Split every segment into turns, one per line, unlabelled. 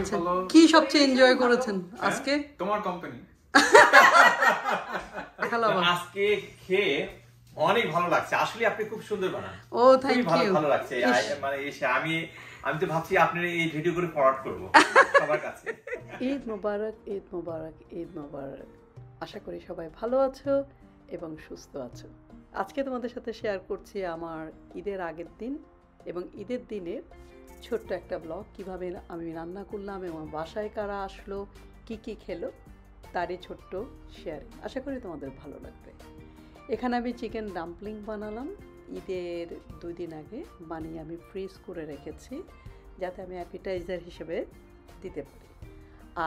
আচ্ছা কি সবচেয়ে এনজয় করেছেন আজকে?
তোমার কোম্পানি
আজকে খেয়ে অনেক ভালো লাগছে। আসলে আপনি খুব সুন্দর বানান।
ও থ্যাংক ইউ।
ভালো লাগছে। মানে আমি তো ভাবছি আপনার এই ভিডিও করে ফরওয়ার্ড করব সবার কাছে।
ঈদ মোবারক, ঈদ মোবারক, ঈদ মোবারক। আশা করি সবাই ভালো আছো এবং সুস্থ আছো। আজকে তোমাদের সাথে শেয়ার করছি আমার ঈদের আগের দিন এবং ঈদের দিনের ছোট্ট একটা ব্লগ, কিভাবে আমি রান্না করলাম এবং বাসায় কারা আসলো, কি কি খেলো, তারই ছোট্ট শেয়ার। আশা করি তোমাদের ভালো লাগবে। এখানে আমি চিকেন ডাম্পলিং বানালাম। ঈদের 2 দিন আগে বানিয়ে আমি ফ্রিজ করে রেখেছি যাতে আমি অ্যাপিটাইজার হিসেবে দিতে পারি।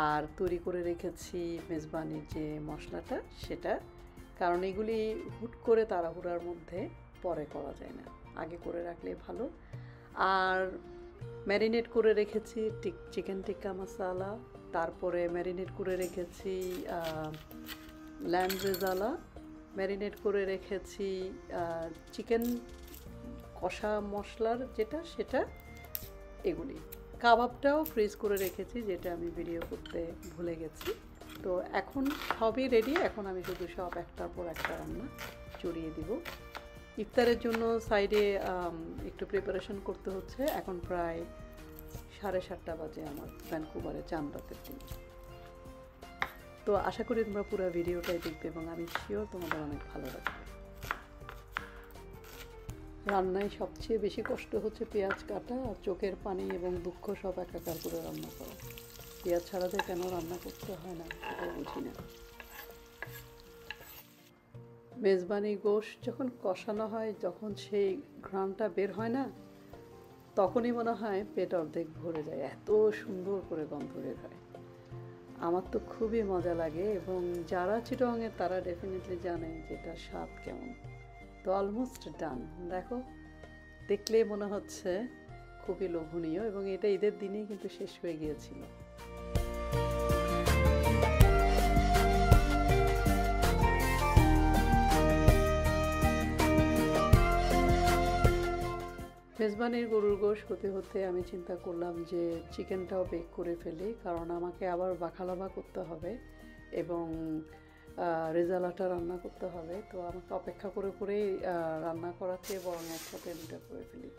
আর তৈরি করে রেখেছি মেজবানির যে মশলাটা, সেটা, কারণ এগুলি হুট করে তাড়াহুড়ার মধ্যে পরে করা যায় না, আগে করে রাখলে ভালো। আর ম্যারিনেট করে রেখেছি চিকেন টিক্কা মশলা, তারপরে ম্যারিনেট করে রেখেছি ল্যাম্ব রেজালা, ম্যারিনেট করে রেখেছি চিকেন কষা মশলার সেটা এগুলি। কাবাবটাও ফ্রিজ করে রেখেছি, যেটা আমি ভিডিও করতে ভুলে গেছি। তো এখন সবই রেডি, এখন আমি শুধু সব একটার পর একটা রান্না চড়িয়ে দিব। ইফতারের জন্য সাইডে একটু প্রিপারেশন করতে হচ্ছে। এখন প্রায় 7:30 বাজে আমার ভ্যানকুভারে চাঁদ রাতের দিন। তো আশা করি তোমরা পুরো ভিডিওটাই দেখবে এবং আমি শিওর তোমাদের অনেক ভালো লাগবে। রান্নায় সবচেয়ে বেশি কষ্ট হচ্ছে পেঁয়াজ কাটা, আর চোখের পানি এবং দুঃখ সব একাকার করে রান্না করা। পেঁয়াজ ছাড়াতে কেন রান্না করতে হয় না সেটা বুঝি না। মেজবানি গোশত যখন কষানো হয়, যখন সেই ঘ্রাণটা বের হয় না, তখনই মনে হয় পেট অর্ধেক ভরে যায়, এত সুন্দর করে গন্ধ বের হয়। আমার তো খুবই মজা লাগে এবং যারা চিটংয়ের তারা ডেফিনেটলি জানে যেটা স্বাদ কেমন। তো অলমোস্ট ডান, দেখো দেখলেই মনে হচ্ছে খুবই লোভনীয়, এবং এটা ঈদের দিনেই কিন্তু শেষ হয়ে গিয়েছিল। মেজবানির গরুর গোশ হতে হতে আমি চিন্তা করলাম যে চিকেনটাও বেক করে ফেলি, কারণ আমাকে আবার বাখালাবা করতে হবে এবং রেজালাটা রান্না করতে হবে। তো আমাকে অপেক্ষা করে করেই রান্না করাতে বরং একসাথে দুটা করে ফেলি।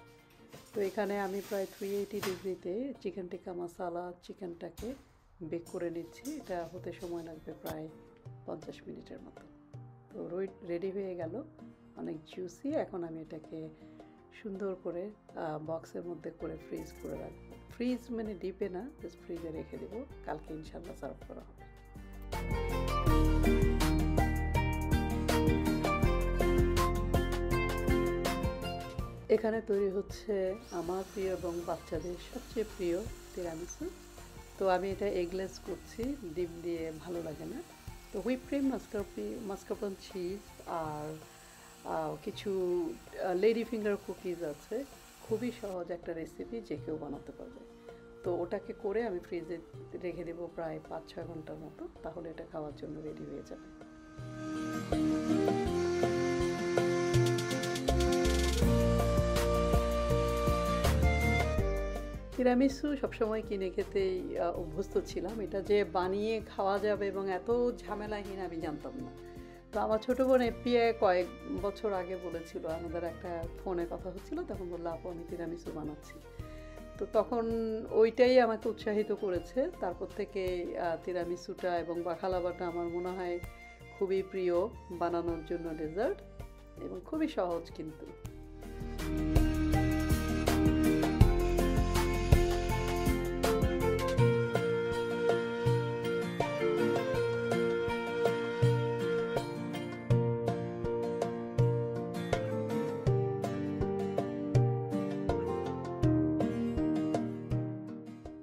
তো এখানে আমি প্রায় 380 ডিগ্রিতে চিকেন টিক্কা মশলা চিকেনটাকে বেক করে নিচ্ছি। এটা হতে সময় লাগবে প্রায় 50 মিনিটের মতো। তো রেডি হয়ে গেল, অনেক জুসি। এখন আমি এটাকে সুন্দর করে বক্সের মধ্যে করে ফ্রিজ করে রাখবো। ফ্রিজ মানে ডিপে না, জাস্ট ফ্রিজে রেখে দেবো, কালকে ইনশাল্লাহ সার্ভ করা হবে। এখানে তৈরি হচ্ছে আমার প্রিয় এবং বাচ্চাদের সবচেয়ে প্রিয় তিরামিসু। তো আমি এটা এগলেস করছি, ডিম দিয়ে ভালো লাগে না। তো হুইপ ক্রিম, মাস্কারপন চিজ আর কিছু লেডি ফিঙ্গার কুকিজ আছে। খুবই সহজ একটা রেসিপি, যে কেউ বানাতে পারবে। তো ওটাকে করে আমি ফ্রিজে রেখে দেবো প্রায় 5-6 ঘন্টার মতো, তাহলে এটা খাওয়ার জন্য রেডি হয়ে যাবে। তিরামিসু সবসময় কিনে খেতেই অভ্যস্ত ছিলাম। এটা যে বানিয়ে খাওয়া যাবে এবং এত ঝামেলাহীন আমি জানতাম না। তো আমার ছোটো বোন এপিআই কয়েক বছর আগে বলেছিল, আমাদের একটা ফোনে কথা হচ্ছিল, তখন বললো আপু আমি তিরামিসু বানাচ্ছি। তো তখন ওইটাই আমাকে উৎসাহিত করেছে। তারপর থেকে তিরামিসুটা এবং বাখালাবাটা আমার মনে হয় খুবই প্রিয় বানানোর জন্য ডেজার্ট, এবং খুবই সহজ কিন্তু।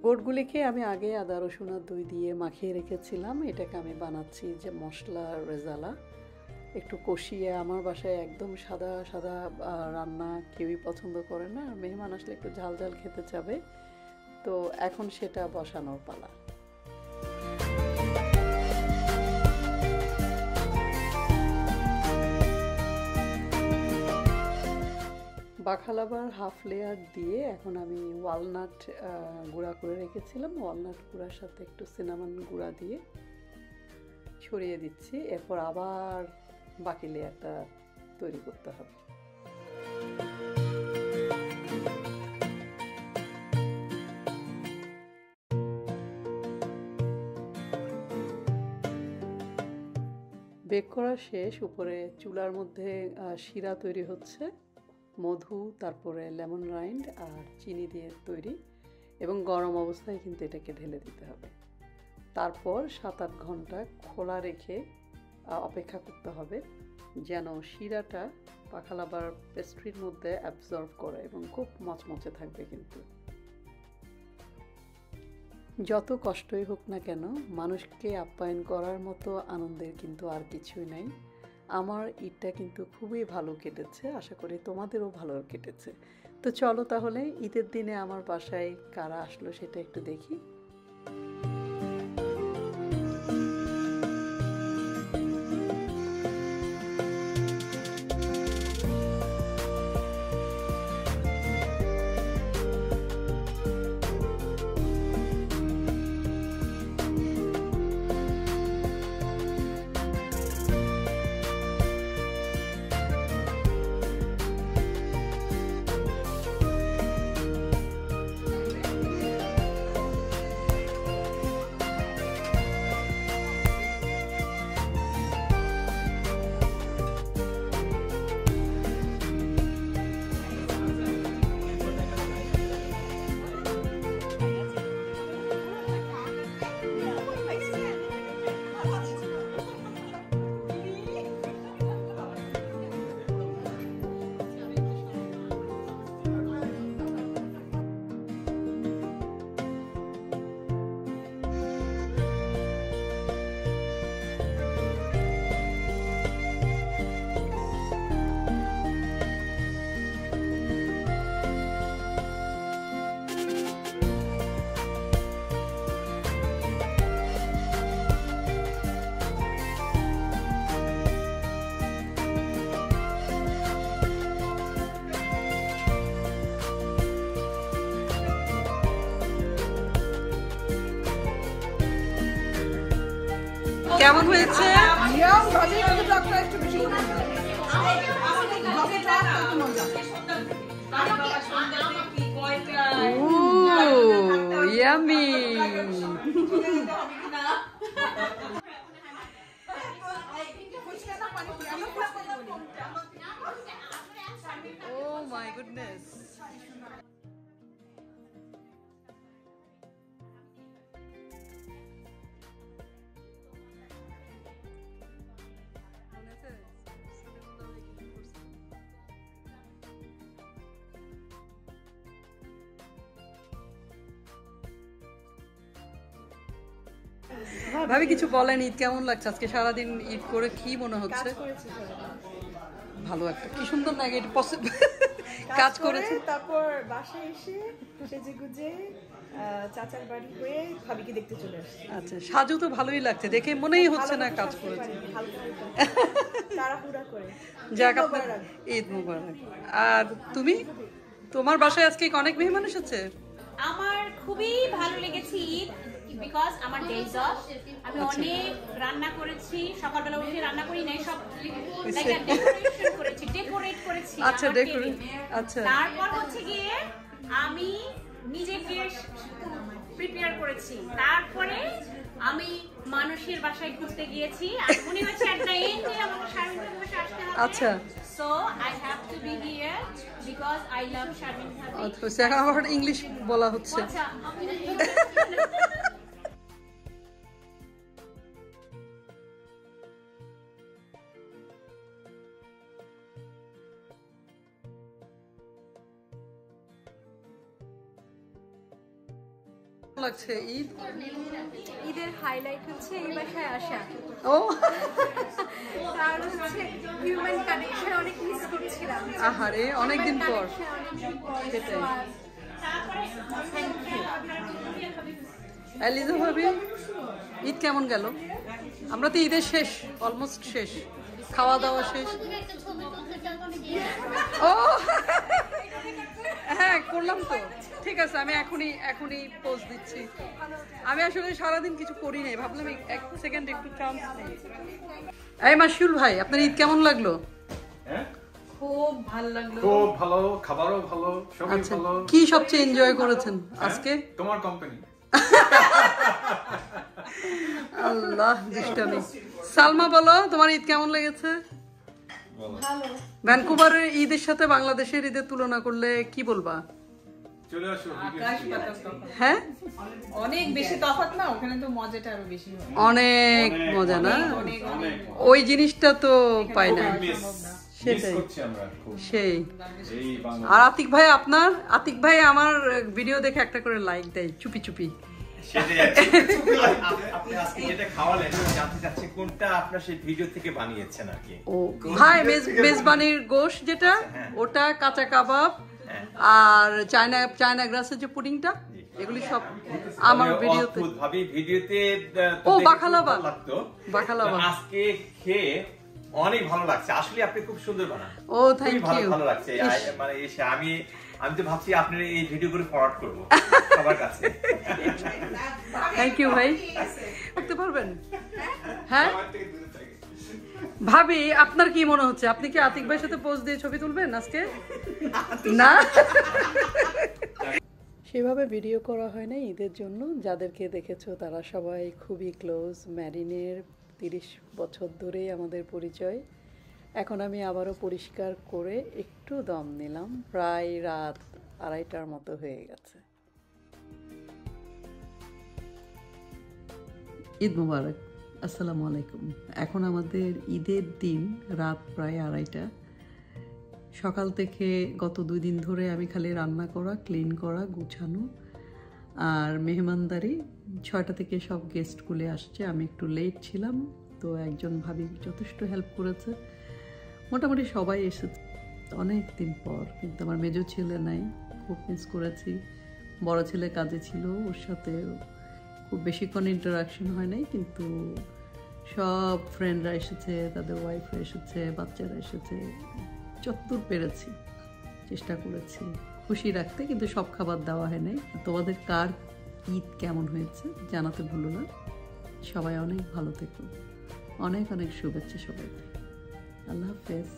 গোটগুলিকে আমি আগে আদা রসুন আর দই দিয়ে মাখিয়ে রেখেছিলাম। এটাকে আমি বানাচ্ছি যে মশলা রেজালা, একটু কষিয়ে। আমার বাসায় একদম সাদা সাদা রান্না কেউই পছন্দ করে না, আর মেহমান আসলে একটু ঝাল ঝাল খেতে চাবে। তো এখন সেটা বসানোর পালা। বাখালাবার হাফ লেয়ার দিয়ে এখন আমি ওয়ালনাট গুঁড়া করে রেখেছিলাম, ওয়ালনাট গুঁড়ার সাথে একটু সিনামন গুঁড়া দিয়ে ছড়িয়ে দিচ্ছি। এরপর আবার বাকি লেয়ারটা তৈরি করতে হবে। বেক করা শেষ। উপরে চুলার মধ্যে শিরা তৈরি হচ্ছে, মধু, তারপরে লেমন রাইন্ড আর চিনি দিয়ে তৈরি, এবং গরম অবস্থায় কিন্তু এটাকে ঢেলে দিতে হবে। তারপর 7-8 ঘন্টা খোলা রেখে অপেক্ষা করতে হবে যেন শিরাটা বাখালাবার পেস্ট্রির মধ্যে অ্যাবজর্ব করে এবং খুব মচমচে থাকবে। কিন্তু যত কষ্টই হোক না কেন, মানুষকে আপ্যায়ন করার মতো আনন্দের কিন্তু আর কিছুই নাই। আমার ঈদটা কিন্তু খুবই ভালো কেটেছে, আশা করি তোমাদেরও ভালো কেটেছে। তো চলো তাহলে ঈদের দিনে আমার বাসায় কারা আসলো সেটা একটু দেখি।
কেমন হয়েছে? ইয়ামি। Oh my goodness. ভাবি কিছু বলেন, ঈদ কেমন লাগছে? আজকে সারাদিন ঈদ করে কি মনে হচ্ছে? ভালো একটা কি সুন্দর লাগে এটা পসিবল কাজ করেছে।
তারপর বাসায় এসে সেজে গুজে চাচার বাড়ি হয়ে ভাবিকে দেখতে চলে আসছি।
আচ্ছা, সাজু তো ভালোই লাগছে, দেখে মনেই হচ্ছে না কাজ করেছে।
তাড়াহুড়া করে।
যাক, আপনার ঈদ মোবারক। আর তুমি, তোমার বাসায় আজকে অনেক মেহমান এসেছে?
আমার খুবই ভালো লেগেছে ঈদ, বিকজ আমার ডেজ অফ। আমি অনেক রান্না করেছি, সকালবেলা উঠে রান্না করি নাই, সব ডেকোরেশন করেছি, ডেকোরেট করেছি।
আচ্ছা, ডেকোরেট। আচ্ছা,
তারপর হচ্ছে গিয়ে আমি নিজেকে প্রিপেয়ার করেছি। তারপরে আমি মানুষের বাসায় ঘুরতে গিয়েছি, আর মনে হচ্ছে একটা এন্ডে আমাকে শারমিনের বাসায় আসতে হবে।
আচ্ছা,
so I have to B here because I love Sharmin ভাবি।
আচ্ছা, এখন আবার ইংলিশ বলা হচ্ছে।
আচ্ছা,
লাগছে ঈদ?
ঈদের হাইলাইট হচ্ছে এই বাসায় আসা।
ও
আর হচ্ছে হিউম্যান কানেকশন অনেক মিস করছিলাম।
আহারে, অনেকদিন পর। সেটাই। এলিজা ভাবি, ঈদ কেমন গেল? আমরা তো ঈদের শেষ, অলমোস্ট শেষ, খাওয়া দাওয়া শেষ। ও করলাম তো, ঠিক আছে আমি এখনই পোস্ট দিচ্ছি। আমি আসলে সারাদিন কিছু করি নাই, ভাবলাম এক সেকেন্ড একটু চান্স নেই। এই মাসুল ভাই, আপনার ঈদ কেমন লাগলো?
হ্যাঁ
খুব ভালো লাগলো।
খুব ভালো, খাবারও ভালো, সবই
আচ্ছা,
ভালো।
কি সবচেয়ে এনজয় করেছেন আজকে?
তোমার কোম্পানি।
আল্লাহ দুষ্টামি। সালমা বলো, তোমার ঈদ কেমন লেগেছে? ভ্যানকুভারের ঈদের সাথে বাংলাদেশের ঈদের তুলনা করলে কি বলবা?
চলে আসো।
হ্যাঁ
অনেক বেশি তফাৎ না, ওখানে তো মজাটা আরো বেশি হয়।
অনেক মজা না, ওই জিনিসটা তো পাই না। সেটাই, সেই। আর আতিক ভাই, আতিক ভাই আমার ভিডিও দেখে একটা করে লাইক দেয় চুপি চুপি।
আপনি আজকে যেটা খাওয়ালেন, আমি জানতে চাচ্ছি কোনটা আপনার সেই ভিডিও থেকে বানিয়েছেন আর কি।
ও ভাই, মেজবানির গোশ যেটা, ওটা কাঁচা কাবাব আর চায়না গ্রাসের যে পুডিংটা, এগুলি সব আমার ভিডিওতে।
ভিডিওতে
ও বাখালাবা
লাগতো,
বাখালাবা
আজকে খেয়ে অনেক ভালো লাগছে। আসলে আপনি খুব সুন্দর বানান।
ও থ্যাংক ইউ।
ভালো লাগছে। মানে এসে আমি তো ভাবছি আপনার এই ভিডিও করে ফরওয়ার্ড করব সবার কাছে।
থ্যাংক ইউ ভাই। করতে পারবেন? হ্যাঁ ভাবি, আপনার কি মনে হচ্ছে, আপনি কি আতিক ভাইয়ের সাথে পোজ দিয়ে ছবি তুলবেন আজকে? না,
সেভাবে ভিডিও করা হয় না ঈদের জন্য। যাদেরকে দেখেছো তারা সবাই খুবই ক্লোজ। ম্যারিনের 30 বছর ধরেই আমাদের পরিচয়। এখন আমি আবারও পরিষ্কার করে একটু দম নিলাম, প্রায় রাত 2:30টার মতো হয়ে গেছে।
ঈদ মুবারক, আসসালামু আলাইকুম। এখন আমাদের ঈদের দিন, রাত প্রায় 2:30। সকাল থেকে গত 2 দিন ধরে আমি খালি রান্না করা, ক্লিন করা, গুছানো আর মেহমানদারি। 6টা থেকে সব গেস্টগুলো আসছে, আমি একটু লেট ছিলাম, তো একজন ভাবি যথেষ্ট হেল্প করেছে। মোটামুটি সবাই এসেছে অনেক দিন পর, কিন্তু আমার মেজো ছেলে নাই, খুব মিস করেছি। বড় ছেলে কাজে ছিল, ওর সাথে খুব বেশিক্ষণ ইন্টারাকশন হয় নাই, কিন্তু সব ফ্রেন্ডরা এসেছে, তাদের ওয়াইফরা এসেছে, বাচ্চারা এসেছে। যতদূর পেরেছি চেষ্টা করেছি খুশি রাখতে, কিন্তু সব খাবার দেওয়া হয় নাই। তোমাদের কার ঈদ কেমন হয়েছে জানাতে ভুলো না। সবাই অনেক ভালো থেকো, অনেক অনেক শুভেচ্ছা সবাইকে। আল্লাহ হাফেজ।